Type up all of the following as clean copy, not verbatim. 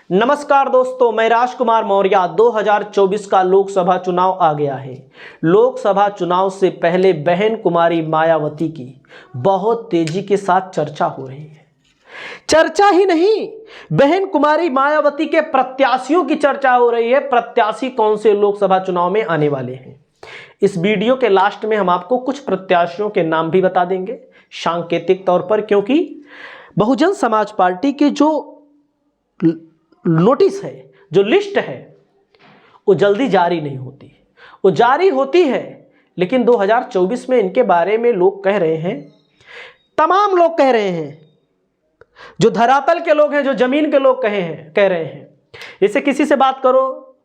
नमस्कार दोस्तों, मैं राजकुमार मौर्य। 2024 का लोकसभा चुनाव आ गया है। लोकसभा चुनाव से पहले बहन कुमारी मायावती की बहुत तेजी के साथ चर्चा हो रही है। चर्चा ही नहीं, बहन कुमारी मायावती के प्रत्याशियों की चर्चा हो रही है। प्रत्याशी कौन से लोकसभा चुनाव में आने वाले हैं, इस वीडियो के लास्ट में हम आपको कुछ प्रत्याशियों के नाम भी बता देंगे सांकेतिक तौर पर, क्योंकि बहुजन समाज पार्टी की जो नोटिस है, जो लिस्ट है, वो जल्दी जारी नहीं होती। वो जारी होती है, लेकिन 2024 में इनके बारे में लोग कह रहे हैं, तमाम लोग कह रहे हैं, जो धरातल के लोग हैं, जो जमीन के लोग कह रहे हैं। जैसे किसी से बात करो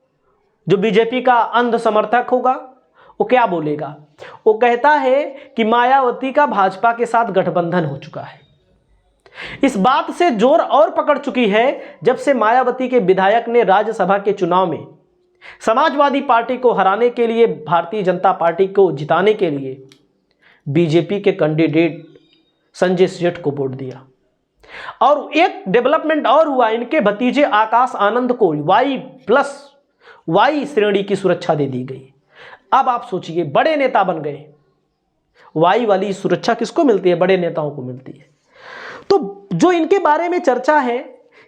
जो बीजेपी का अंध समर्थक होगा, वो क्या बोलेगा? वो कहता है कि मायावती का भाजपा के साथ गठबंधन हो चुका है। इस बात से जोर और पकड़ चुकी है जब से मायावती के विधायक ने राज्यसभा के चुनाव में समाजवादी पार्टी को हराने के लिए, भारतीय जनता पार्टी को जिताने के लिए बीजेपी के कैंडिडेट संजय सेठ को वोट दिया। और एक डेवलपमेंट और हुआ, इनके भतीजे आकाश आनंद को Y+ श्रेणी की सुरक्षा दे दी गई। अब आप सोचिए, बड़े नेता बन गए। Y वाली सुरक्षा किसको मिलती है? बड़े नेताओं को मिलती है। तो जो इनके बारे में चर्चा है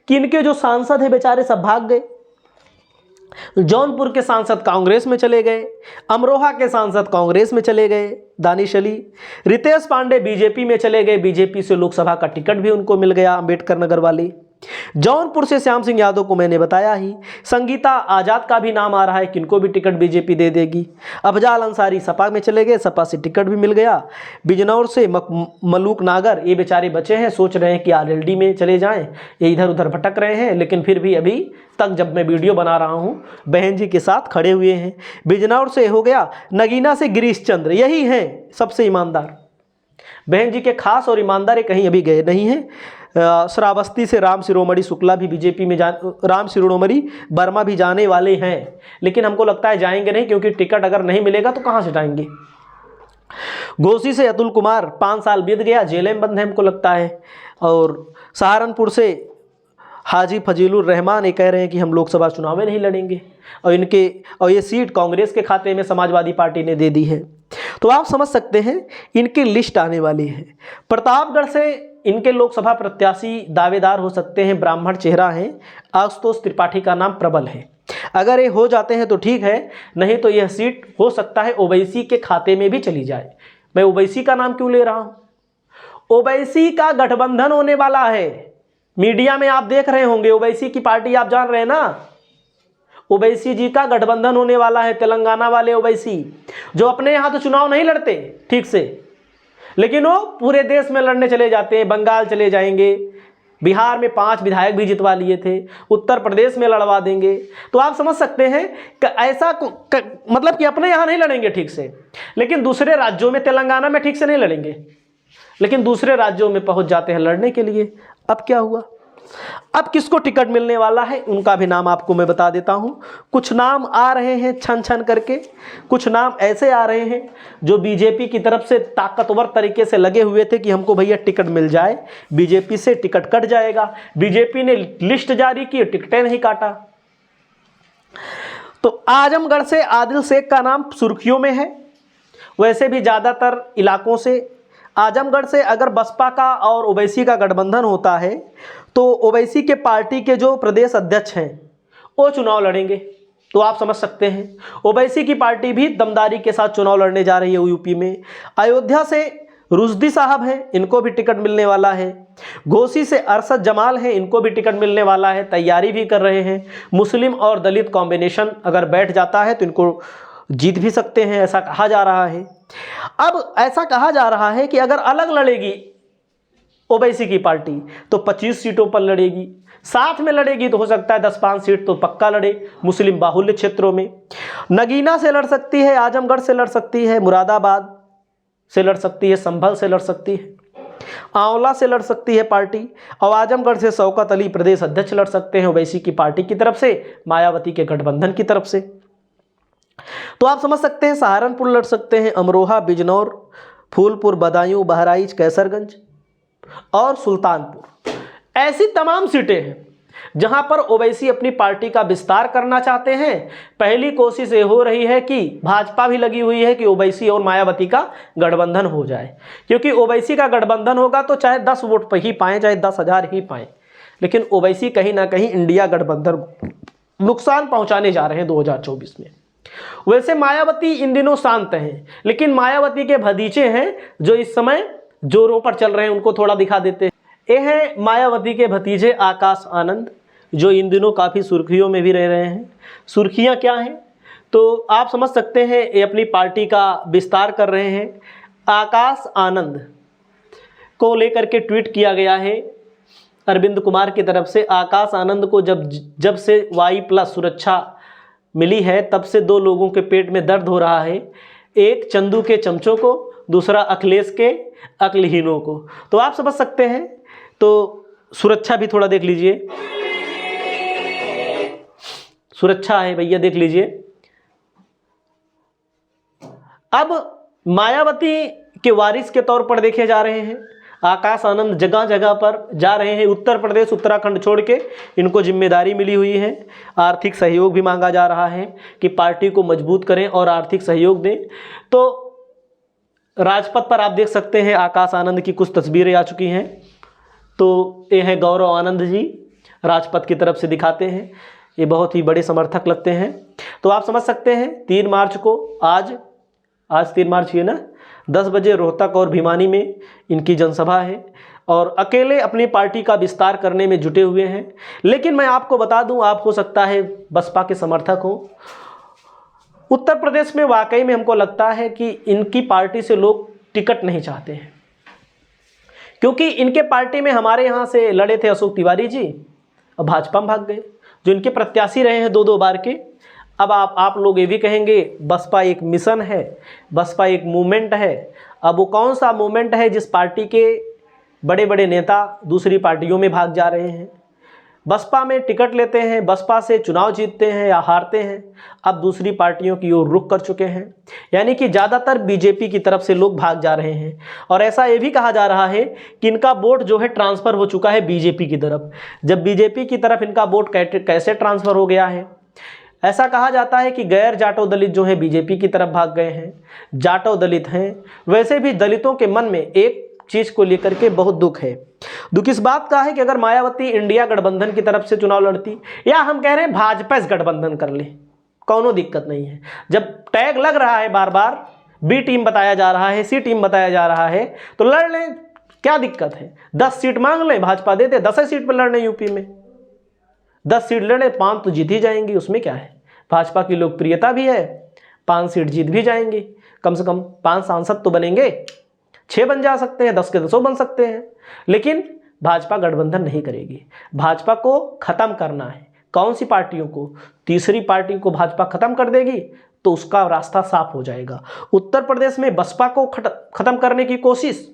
कि इनके जो सांसद हैं बेचारे सब भाग गए। जौनपुर के सांसद कांग्रेस में चले गए, अमरोहा के सांसद कांग्रेस में चले गए, दानिश अली। रितेश पांडे बीजेपी में चले गए, बीजेपी से लोकसभा का टिकट भी उनको मिल गया, अंबेडकर नगर वाली। जौनपुर से श्याम सिंह यादव को मैंने बताया ही। संगीता आजाद का भी नाम आ रहा है कि इनको भी टिकट बीजेपी दे देगी। अफजाल अंसारी सपा में चले गए, सपा से टिकट भी मिल गया। बिजनौर से मलूक नागर, ये बेचारे बचे हैं, सोच रहे हैं कि RLD में चले जाएं, ये इधर उधर भटक रहे हैं, लेकिन फिर भी अभी तक जब मैं वीडियो बना रहा हूं बहन जी के साथ खड़े हुए हैं। बिजनौर से हो गया नगीना से गिरीश चंद्र, यही हैं सबसे ईमानदार। बहन जी के खास और ईमानदार कहीं अभी गए नहीं हैं। श्रावस्ती से राम शिरोमणि शुक्ला भी बीजेपी में राम शिरोमणि वर्मा भी जाने वाले हैं, लेकिन हमको लगता है जाएंगे नहीं, क्योंकि टिकट अगर नहीं मिलेगा तो कहां से जाएंगे। घोसी से अतुल कुमार, 5 साल बीत गया, जेल में बंद है हमको लगता है। और सहारनपुर से हाजी फजीलुर रहमान ये कह रहे हैं कि हम लोकसभा चुनाव में नहीं लड़ेंगे, और ये सीट कांग्रेस के खाते में समाजवादी पार्टी ने दे दी है। तो आप समझ सकते हैं इनकी लिस्ट आने वाली है। प्रतापगढ़ से इनके लोकसभा प्रत्याशी दावेदार हो सकते हैं, ब्राह्मण चेहरा हैं, आशुतोष त्रिपाठी का नाम प्रबल है। अगर ये हो जाते हैं तो ठीक है, नहीं तो यह सीट हो सकता है ओवैसी के खाते में भी चली जाए। मैं ओवैसी का नाम क्यों ले रहा हूं? ओवैसी का गठबंधन होने वाला है। मीडिया में आप देख रहे होंगे, ओवैसी की पार्टी आप जान रहे हैं ना, ओवैसी जी का गठबंधन होने वाला है। तेलंगाना वाले ओवैसी जो अपने यहां तो चुनाव नहीं लड़ते ठीक से, लेकिन वो पूरे देश में लड़ने चले जाते हैं। बंगाल चले जाएंगे, बिहार में 5 विधायक भी जितवा लिए थे, उत्तर प्रदेश में लड़वा देंगे। तो आप समझ सकते हैं कि ऐसा मतलब कि अपने यहाँ नहीं लड़ेंगे ठीक से, लेकिन दूसरे राज्यों में, तेलंगाना में ठीक से नहीं लड़ेंगे, लेकिन दूसरे राज्यों में पहुंच जाते हैं लड़ने के लिए। अब क्या हुआ? अब किसको टिकट मिलने वाला है उनका भी नाम आपको मैं बता देता हूं। कुछ नाम आ रहे हैं छन छन करके, कुछ नाम ऐसे आ रहे हैं जो बीजेपी की तरफ से ताकतवर तरीके से लगे हुए थे कि हमको भैया टिकट मिल जाए, बीजेपी से टिकट कट जाएगा। बीजेपी ने लिस्ट जारी की, टिकटें नहीं काटा। तो आजमगढ़ से आदिल शेख का नाम सुर्खियों में है। वैसे भी ज़्यादातर इलाकों से आजमगढ़ से अगर बसपा का और ओवैसी का गठबंधन होता है तो ओवैसी के पार्टी के जो प्रदेश अध्यक्ष हैं वो चुनाव लड़ेंगे। तो आप समझ सकते हैं ओवैसी की पार्टी भी दमदारी के साथ चुनाव लड़ने जा रही है यूपी में। अयोध्या से रुश्दी साहब हैं, इनको भी टिकट मिलने वाला है। घोसी से अरशद जमाल हैं, इनको भी टिकट मिलने वाला है, तैयारी भी कर रहे हैं। मुस्लिम और दलित कॉम्बिनेशन अगर बैठ जाता है तो इनको जीत भी सकते हैं, ऐसा कहा जा रहा है। अब ऐसा कहा जा रहा है कि अगर अलग लड़ेगी ओवैसी की पार्टी तो 25 सीटों पर लड़ेगी, साथ में लड़ेगी तो हो सकता है 10-5 सीट तो पक्का लड़े मुस्लिम बाहुल्य क्षेत्रों में। नगीना से लड़ सकती है, आजमगढ़ से लड़ सकती है, मुरादाबाद से लड़ सकती है, संभल से लड़ सकती है, आंवला से लड़ सकती है पार्टी, और आजमगढ़ से शौकत अली प्रदेश अध्यक्ष लड़ सकते हैं ओवैसी की पार्टी की तरफ से, मायावती के गठबंधन की तरफ से। तो आप समझ सकते हैं सहारनपुर लड़ सकते हैं, अमरोहा, बिजनौर, फूलपुर, बदायूं, बहराइच, कैसरगंज और सुल्तानपुर, ऐसी तमाम सीटें हैं। जहां पर ओवैसी अपनी पार्टी का विस्तार करना चाहते हैं। पहली कोशिश ये हो रही है कि भाजपा भी लगी हुई है कि ओवैसी और मायावती का गठबंधन हो जाए, क्योंकि ओवैसी का गठबंधन होगा तो चाहे 10 वोट पर ही पाएं, चाहे 10,000 ही पाएं, लेकिन ओवैसी कहीं ना कहीं इंडिया गठबंधन नुकसान पहुंचाने जा रहे हैं 2024 में। वैसे मायावती इन दिनों शांत हैं, लेकिन मायावती के भतीजे हैं जो इस समय जोरों पर चल रहे हैं, उनको थोड़ा दिखा देते हैं। ये है मायावती के भतीजे आकाश आनंद, जो इन दिनों काफ़ी सुर्खियों में भी रह रहे हैं। सुर्खियां क्या हैं तो आप समझ सकते हैं, ये अपनी पार्टी का विस्तार कर रहे हैं। आकाश आनंद को लेकर के ट्वीट किया गया है अरविंद कुमार की तरफ से। आकाश आनंद को जब से Y+ सुरक्षा मिली है तब से 2 लोगों के पेट में दर्द हो रहा है, एक चंदू के चमचों को, दूसरा अखिलेश के अक्लहीनों को। तो आप समझ सकते हैं। तो सुरक्षा भी थोड़ा देख लीजिए, सुरक्षा है भैया, देख लीजिए। अब मायावती के वारिस के तौर पर देखे जा रहे हैं आकाश आनंद, जगह जगह पर जा रहे हैं। उत्तर प्रदेश उत्तराखंड छोड़ के इनको जिम्मेदारी मिली हुई है। आर्थिक सहयोग भी मांगा जा रहा है कि पार्टी को मजबूत करें और आर्थिक सहयोग दें। तो राजपथ पर आप देख सकते हैं आकाश आनंद की कुछ तस्वीरें आ चुकी हैं। तो ये हैं गौरव आनंद जी, राजपथ की तरफ से दिखाते हैं, ये बहुत ही बड़े समर्थक लगते हैं। तो आप समझ सकते हैं 3 मार्च को, आज 3 मार्च है ना, 10 बजे रोहतक और भिवानी में इनकी जनसभा है और अकेले अपनी पार्टी का विस्तार करने में जुटे हुए हैं। लेकिन मैं आपको बता दूं, आप हो सकता है बसपा के समर्थक हो। उत्तर प्रदेश में वाकई में हमको लगता है कि इनकी पार्टी से लोग टिकट नहीं चाहते हैं, क्योंकि इनके पार्टी में हमारे यहाँ से लड़े थे अशोक तिवारी जी, अब भाजपा में भाग गए, जो इनके प्रत्याशी रहे हैं 2-2 बार के। अब आप लोग ये भी कहेंगे बसपा एक मिशन है, बसपा एक मूवमेंट है। अब वो कौन सा मूवमेंट है जिस पार्टी के बड़े बड़े नेता दूसरी पार्टियों में भाग जा रहे हैं, बसपा में टिकट लेते हैं, बसपा से चुनाव जीतते हैं या हारते हैं, अब दूसरी पार्टियों की ओर रुख कर चुके हैं। यानी कि ज़्यादातर बीजेपी की तरफ से लोग भाग जा रहे हैं। और ऐसा ये भी कहा जा रहा है कि इनका वोट जो है ट्रांसफ़र हो चुका है बीजेपी की तरफ। जब बीजेपी की तरफ इनका वोट कैसे ट्रांसफ़र हो गया है, ऐसा कहा जाता है कि गैर जाटो दलित जो है बीजेपी की तरफ भाग गए हैं, जाटो दलित हैं। वैसे भी दलितों के मन में एक चीज़ को लेकर के बहुत दुख है। दुख इस बात का है कि अगर मायावती इंडिया गठबंधन की तरफ से चुनाव लड़ती, या हम कह रहे हैं भाजपा से गठबंधन कर ले, कोनो दिक्कत नहीं है। जब टैग लग रहा है बार बार, बी टीम बताया जा रहा है, सी टीम बताया जा रहा है, तो लड़ लें, क्या दिक्कत है। 10 सीट मांग लें, भाजपा देते, 10 सीट पर लड़ने यूपी में 10 सीट लड़े, 5 तो जीत ही जाएंगी, उसमें क्या है। भाजपा की लोकप्रियता भी है, 5 सीट जीत भी जाएंगी, कम से कम 5 सांसद तो बनेंगे, 6 बन जा सकते हैं, 10 के 10 बन सकते हैं। लेकिन भाजपा गठबंधन नहीं करेगी, भाजपा को खत्म करना है। कौन सी पार्टियों को? तीसरी पार्टी को भाजपा खत्म कर देगी तो उसका रास्ता साफ हो जाएगा। उत्तर प्रदेश में बसपा को खत्म करने की कोशिश,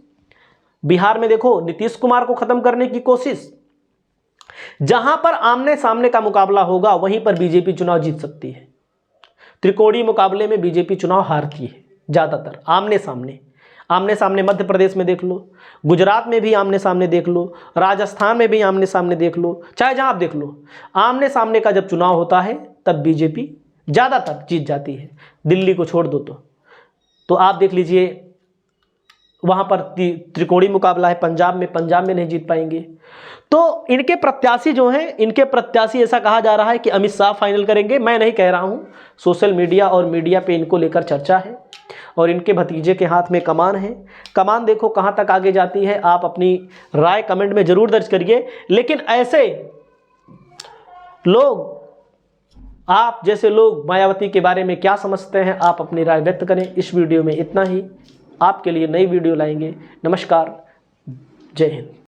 बिहार में देखो नीतीश कुमार को खत्म करने की कोशिश। जहां पर आमने सामने का मुकाबला होगा वहीं पर बीजेपी चुनाव जीत सकती है। त्रिकोणीय मुकाबले में बीजेपी चुनाव हारती है ज्यादातर, आमने सामने मध्य प्रदेश में देख लो, गुजरात में भी आमने सामने देख लो, राजस्थान में भी आमने सामने देख लो, चाहे जहां आप देख लो, आमने सामने का जब चुनाव होता है तब बीजेपी ज्यादातर जीत जाती है। दिल्ली को छोड़ दो तो आप देख लीजिए वहां पर त्रिकोणीय मुकाबला है। पंजाब में नहीं जीत पाएंगे। तो इनके प्रत्याशी जो हैं, इनके प्रत्याशी ऐसा कहा जा रहा है कि अमित शाह फाइनल करेंगे। मैं नहीं कह रहा हूं, सोशल मीडिया और मीडिया पे इनको लेकर चर्चा है और इनके भतीजे के हाथ में कमान है। कमान देखो कहां तक आगे जाती है। आप अपनी राय कमेंट में जरूर दर्ज करिए। लेकिन ऐसे लोग, आप जैसे लोग मायावती के बारे में क्या समझते हैं, आप अपनी राय व्यक्त करें। इस वीडियो में इतना ही। आपके लिए नई वीडियो लाएंगे। नमस्कार, जय हिंद।